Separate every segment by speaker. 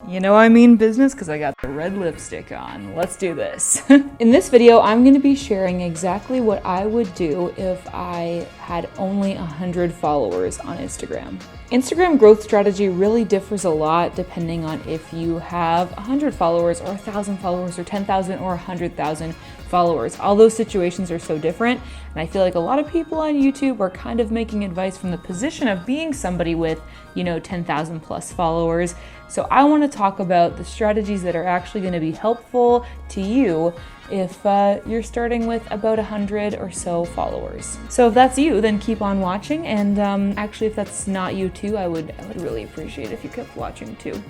Speaker 1: You know I mean business because I got the red lipstick on. Let's do this. In this video, I'm going to be sharing exactly what I would do if I had only 100 followers on Instagram. Instagram growth strategy really differs a lot depending on if you have 100 followers or 1,000 followers or 10,000 or 100,000 followers. All those situations are so different, and I feel like a lot of people on YouTube are kind of making advice from the position of being somebody with, 10,000 plus followers. So I want to talk about the strategies that are actually going to be helpful to you if you're starting with about 100 or so followers. So if that's you, then keep on watching, and actually if that's not you too, I would really appreciate if you kept watching too.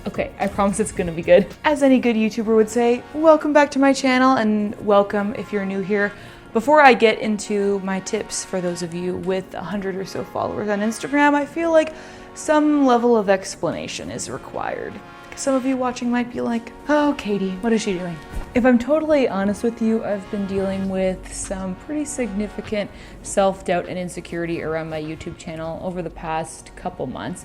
Speaker 1: Okay, I promise it's gonna be good. As any good YouTuber would say, welcome back to my channel, and welcome if you're new here. Before I get into my tips for those of you with 100 or so followers on Instagram, I feel like some level of explanation is required. Some of you watching might be like, oh, Katie, what is she doing? If I'm totally honest with you, I've been dealing with some pretty significant self-doubt and insecurity around my YouTube channel over the past couple months.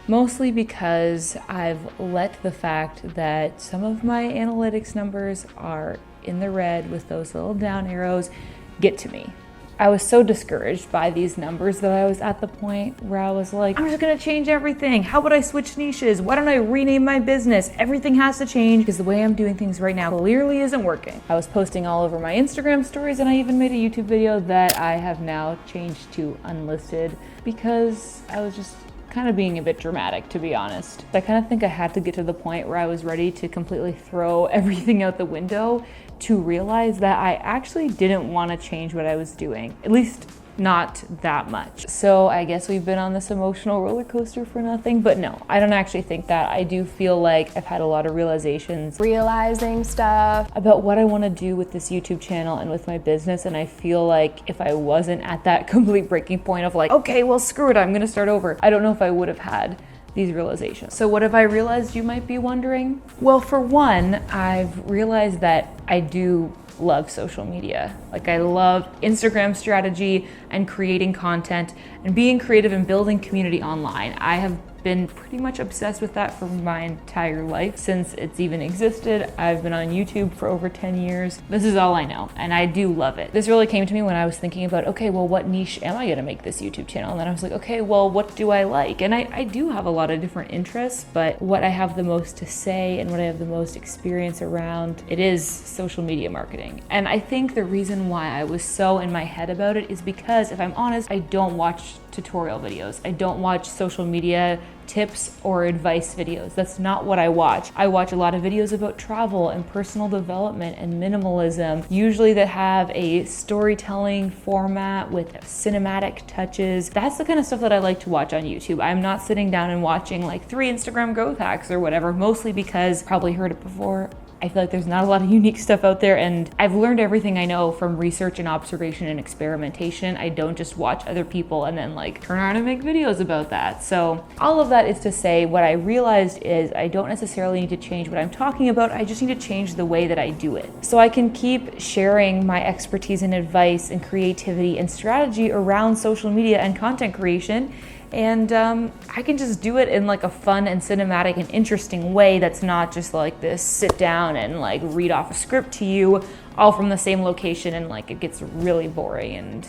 Speaker 1: Mostly because I've let the fact that some of my analytics numbers are in the red with those little down arrows get to me. I was so discouraged by these numbers that I was at the point where I was like, I'm just gonna change everything. How about I switch niches? Why don't I rename my business? Everything has to change because the way I'm doing things right now clearly isn't working. I was posting all over my Instagram stories, and I even made a YouTube video that I have now changed to unlisted because I was just kind of being a bit dramatic, to be honest. I kind of think I had to get to the point where I was ready to completely throw everything out the window to realize that I actually didn't want to change what I was doing, at least not that much. So I guess we've been on this emotional roller coaster for nothing, but no, I don't actually think that. I do feel like I've had a lot of realizing stuff about what I want to do with this YouTube channel and with my business, and I feel like if I wasn't at that complete breaking point of like, okay, well screw it, I'm gonna start over, I don't know if I would have had these realizations. So what have I realized, you might be wondering? Well, for one, I've realized that I do love social media. Like, I love Instagram strategy and creating content and being creative and building community online. I have been pretty much obsessed with that for my entire life since it's even existed. I've been on YouTube for over 10 years. This is all I know, and I do love it. This really came to me when I was thinking about, okay, well, what niche am I gonna make this YouTube channel? And then I was like, okay, well, what do I like? And I do have a lot of different interests, but what I have the most to say and what I have the most experience around, it is social media marketing. And I think the reason why I was so in my head about it is because, if I'm honest, I don't watch tutorial videos. I don't watch social media tips or advice videos. That's not what I watch. I watch a lot of videos about travel and personal development and minimalism, usually that have a storytelling format with cinematic touches. That's the kind of stuff that I like to watch on YouTube. I'm not sitting down and watching like 3 Instagram growth hacks or whatever, mostly because, probably heard it before, I feel like there's not a lot of unique stuff out there, and I've learned everything I know from research and observation and experimentation. I don't just watch other people and then like turn around and make videos about that. So all of that is to say, what I realized is I don't necessarily need to change what I'm talking about. I just need to change the way that I do it. So I can keep sharing my expertise and advice and creativity and strategy around social media and content creation, and I can just do it in like a fun and cinematic and interesting way that's not just like this sit down and like read off a script to you all from the same location, and like it gets really boring, and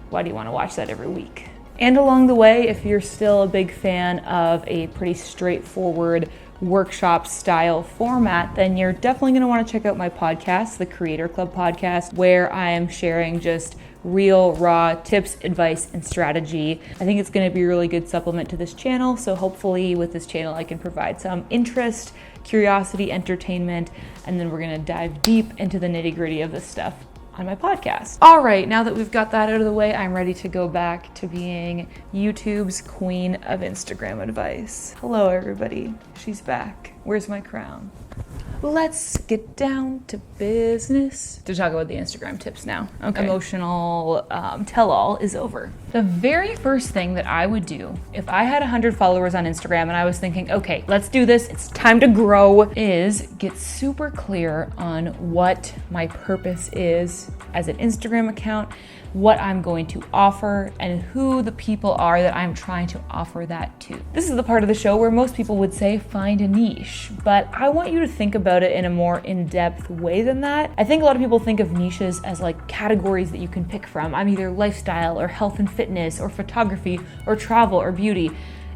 Speaker 1: why do you want to watch that every week? And along the way, if you're still a big fan of a pretty straightforward workshop style format, then you're definitely going to want to check out my podcast, the Creator Club podcast, where I am sharing just real, raw tips, advice, and strategy. I think it's going to be a really good supplement to this channel. So hopefully with this channel, I can provide some interest, curiosity, entertainment, and then we're going to dive deep into the nitty-gritty of this stuff on my podcast. All right, now that we've got that out of the way, I'm ready to go back to being YouTube's queen of Instagram advice. Hello, everybody. She's back. Where's my crown? Let's get down to business to talk about the Instagram tips now. Okay. Emotional tell-all is over. The very first thing that I would do if I had 100 followers on Instagram and I was thinking, okay, let's do this, it's time to grow, is get super clear on what my purpose is as an Instagram account what I'm going to offer and who the people are that I'm trying to offer that to. This is the part of the show where most people would say find a niche, but I want you to think about it in a more in-depth way than that. I think a lot of people think of niches as like categories that you can pick from. I'm either lifestyle or health and fitness or photography or travel or beauty.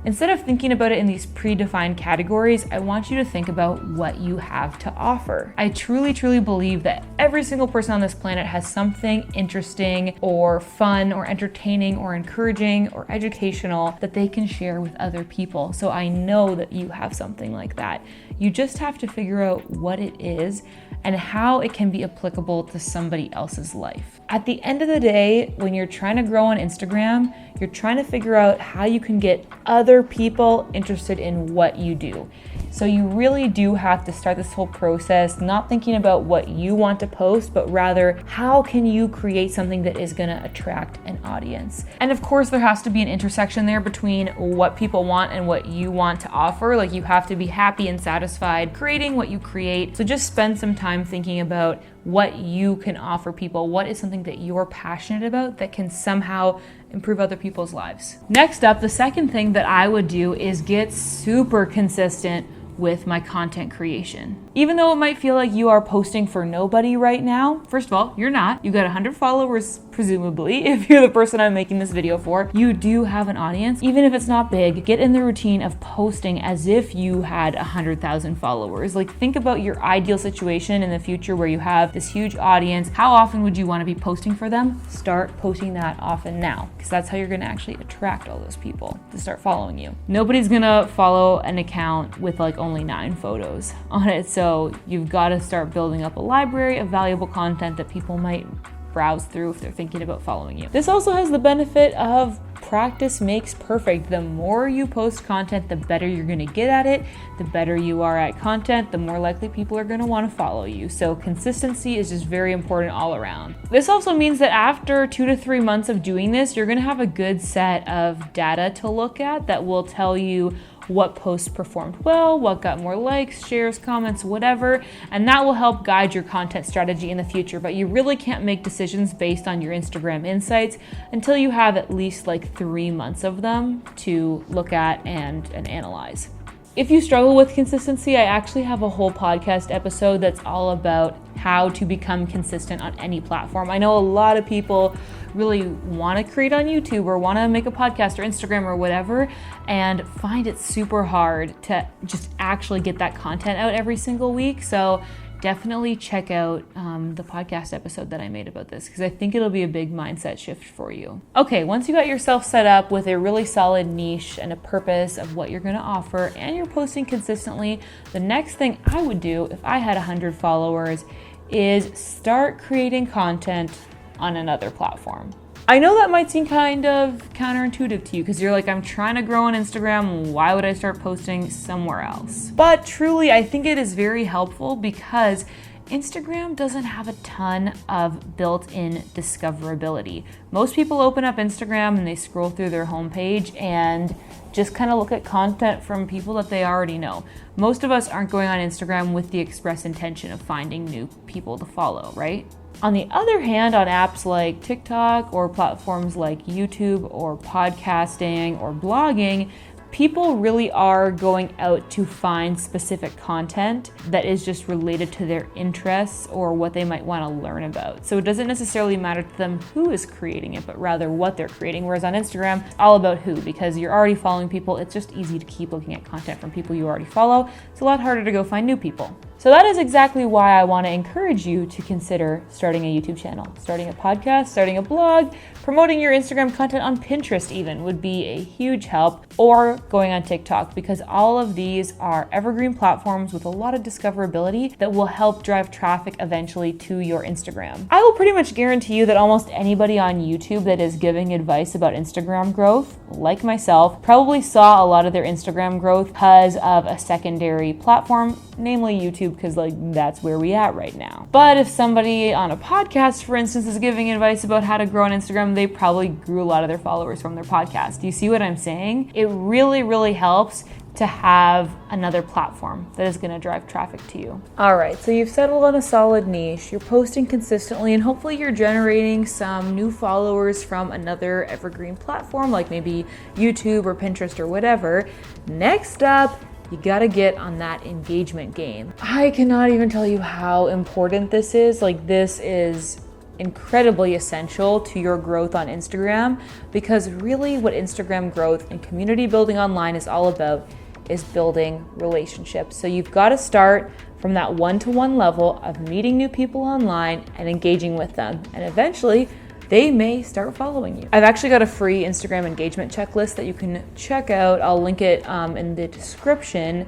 Speaker 1: Instead of thinking about it in these predefined categories, I want you to think about what you have to offer. I truly, truly believe that every single person on this planet has something interesting or fun or entertaining or encouraging or educational that they can share with other people. So I know that you have something like that. You just have to figure out what it is and how it can be applicable to somebody else's life. At the end of the day, when you're trying to grow on Instagram, you're trying to figure out how you can get other people interested in what you do. So you really do have to start this whole process not thinking about what you want to post, but rather how can you create something that is going to attract an audience. And of course, there has to be an intersection there between what people want and what you want to offer. Like you have to be happy and satisfied creating what you create. So just spend some time thinking about what you can offer people. What is something that you're passionate about that can somehow improve other people's lives? Next up, the second thing that I would do is get super consistent with my content creation. Even though it might feel like you are posting for nobody right now, first of all, you're not. You got 100 followers, presumably, if you're the person I'm making this video for. You do have an audience. Even if it's not big, get in the routine of posting as if you had 100,000 followers. Like think about your ideal situation in the future where you have this huge audience. How often would you want to be posting for them? Start posting that often now, because that's how you're going to actually attract all those people to start following you. Nobody's going to follow an account with like only 9 photos on it. So you've got to start building up a library of valuable content that people might browse through if they're thinking about following you. This also has the benefit of practice makes perfect. The more you post content, the better you're going to get at it. The better you are at content, the more likely people are going to want to follow you. So consistency is just very important all around. This also means that after 2 to 3 months of doing this, you're going to have a good set of data to look at that will tell you what posts performed well, what got more likes, shares, comments, whatever, and that will help guide your content strategy in the future. But you really can't make decisions based on your Instagram insights until you have at least like 3 months of them to look at and analyze. If you struggle with consistency, I actually have a whole podcast episode that's all about how to become consistent on any platform. I know a lot of people really want to create on YouTube or want to make a podcast or Instagram or whatever and find it super hard to just actually get that content out every single week. So definitely check out the podcast episode that I made about this, because I think it'll be a big mindset shift for you. Okay, once you got yourself set up with a really solid niche and a purpose of what you're going to offer and you're posting consistently, the next thing I would do if I had 100 followers is start creating content on another platform. I know that might seem kind of counterintuitive to you because you're like, I'm trying to grow on Instagram. Why would I start posting somewhere else? But truly, I think it is very helpful because Instagram doesn't have a ton of built-in discoverability. Most people open up Instagram and they scroll through their homepage and just kind of look at content from people that they already know. Most of us aren't going on Instagram with the express intention of finding new people to follow, right? On the other hand, on apps like TikTok or platforms like YouTube or podcasting or blogging, people really are going out to find specific content that is just related to their interests or what they might want to learn about. So it doesn't necessarily matter to them who is creating it, but rather what they're creating. Whereas on Instagram, it's all about who, because you're already following people. It's just easy to keep looking at content from people you already follow. It's a lot harder to go find new people. So that is exactly why I want to encourage you to consider starting a YouTube channel, starting a podcast, starting a blog, promoting your Instagram content on Pinterest even would be a huge help, or going on TikTok, because all of these are evergreen platforms with a lot of discoverability that will help drive traffic eventually to your Instagram. I will pretty much guarantee you that almost anybody on YouTube that is giving advice about Instagram growth, like myself, probably saw a lot of their Instagram growth because of a secondary platform, namely YouTube, because like that's where we at right now. But if somebody on a podcast, for instance, is giving advice about how to grow on Instagram, they probably grew a lot of their followers from their podcast. Do you see what I'm saying? It really, really helps to have another platform that is going to drive traffic to you. All right, so you've settled on a solid niche, you're posting consistently, and hopefully you're generating some new followers from another evergreen platform like maybe YouTube or Pinterest or whatever. Next up, you gotta get on that engagement game. I cannot even tell you how important this is. Like, this is incredibly essential to your growth on Instagram, because really what Instagram growth and community building online is all about is building relationships. So you've got to start from that one-to-one level of meeting new people online and engaging with them, and eventually they may start following you. I've actually got a free Instagram engagement checklist that you can check out. I'll link it in the description.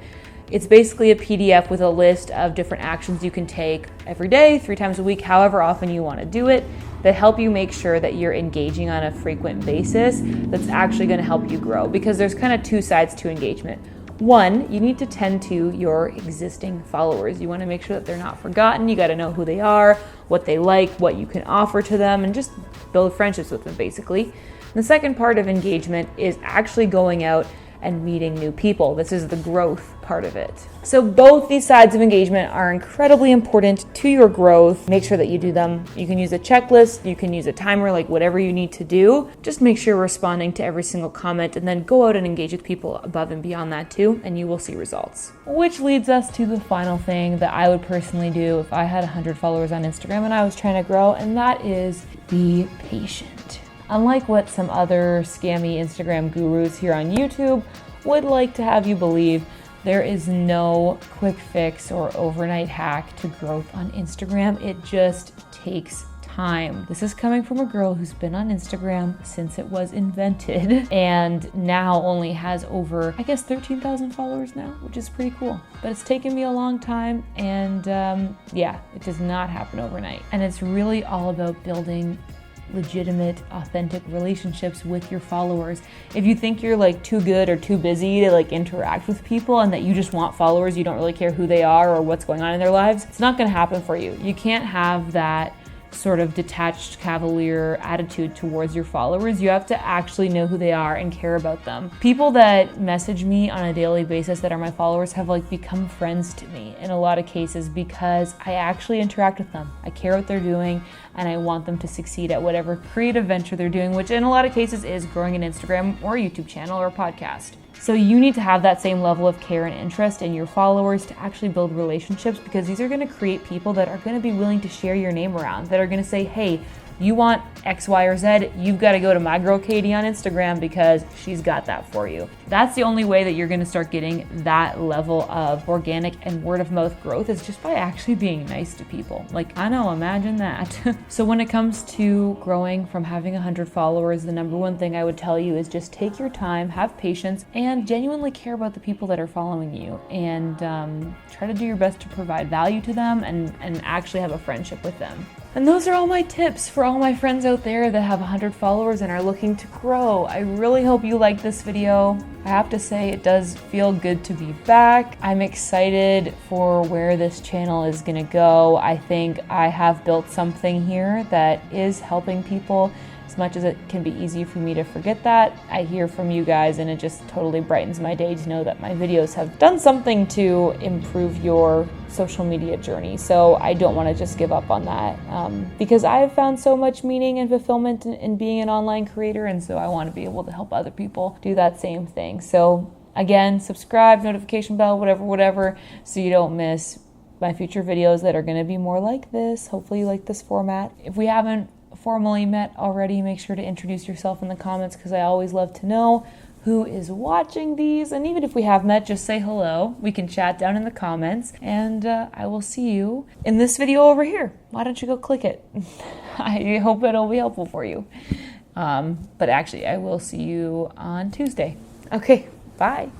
Speaker 1: It's basically a PDF with a list of different actions you can take every day, 3 times a week, however often you want to do it, that help you make sure that you're engaging on a frequent basis. That's actually going to help you grow, because there's kind of 2 sides to engagement. One, you need to tend to your existing followers. You want to make sure that they're not forgotten. You got to know who they are, what they like, what you can offer to them, and just build friendships with them, basically. And the second part of engagement is actually going out and meeting new people. This is the growth part of it. So both these sides of engagement are incredibly important to your growth. Make sure that you do them. You can use a checklist, you can use a timer, like whatever you need to do. Just make sure you're responding to every single comment, and then go out and engage with people above and beyond that too, and you will see results. Which leads us to the final thing that I would personally do if I had 100 followers on Instagram and I was trying to grow, and that is be patient. Unlike what some other scammy Instagram gurus here on YouTube would like to have you believe, there is no quick fix or overnight hack to growth on Instagram. It just takes time. This is coming from a girl who's been on Instagram since it was invented and now only has over, I guess, 13,000 followers now, which is pretty cool. But it's taken me a long time, and yeah, it does not happen overnight. And it's really all about building legitimate, authentic relationships with your followers. If you think you're like too good or too busy to like interact with people, and that you just want followers, you don't really care who they are or what's going on in their lives, it's not going to happen for you. You can't have that sort of detached, cavalier attitude towards your followers. You have to actually know who they are and care about them. People that message me on a daily basis that are my followers have like become friends to me in a lot of cases, because I actually interact with them. I care what they're doing, and I want them to succeed at whatever creative venture they're doing, which in a lot of cases is growing an Instagram or a YouTube channel or a podcast. So you need to have that same level of care and interest in your followers to actually build relationships, because these are going to create people that are going to be willing to share your name around, that are going to say, hey, you want X, Y, or Z, you've got to go to my girl Katie on Instagram because she's got that for you. That's the only way that you're going to start getting that level of organic and word of mouth growth, is just by actually being nice to people. Like, I know, imagine that. So when it comes to growing from having 100 followers, the number one thing I would tell you is just take your time, have patience, and genuinely care about the people that are following you, and try to do your best to provide value to them and actually have a friendship with them. And those are all my tips for all my friends out there that have 100 followers and are looking to grow. I really hope you liked this video. I have to say, it does feel good to be back. I'm excited for where this channel is gonna go. I think I have built something here that is helping people. As much as it can be easy for me to forget that, I hear from you guys, and it just totally brightens my day to know that my videos have done something to improve your social media journey. So I don't want to just give up on that, because I have found so much meaning and fulfillment in being an online creator, and so I want to be able to help other people do that same thing. So again, subscribe, notification bell, whatever, so you don't miss my future videos that are going to be more like this. Hopefully you like this format. If we haven't formally met already, make sure to introduce yourself in the comments, because I always love to know who is watching these. And even if we have met, just say hello. We can chat down in the comments, and I will see you in this video over here. Why don't you go click it? I hope it'll be helpful for you. But actually, I will see you on Tuesday. Okay, bye.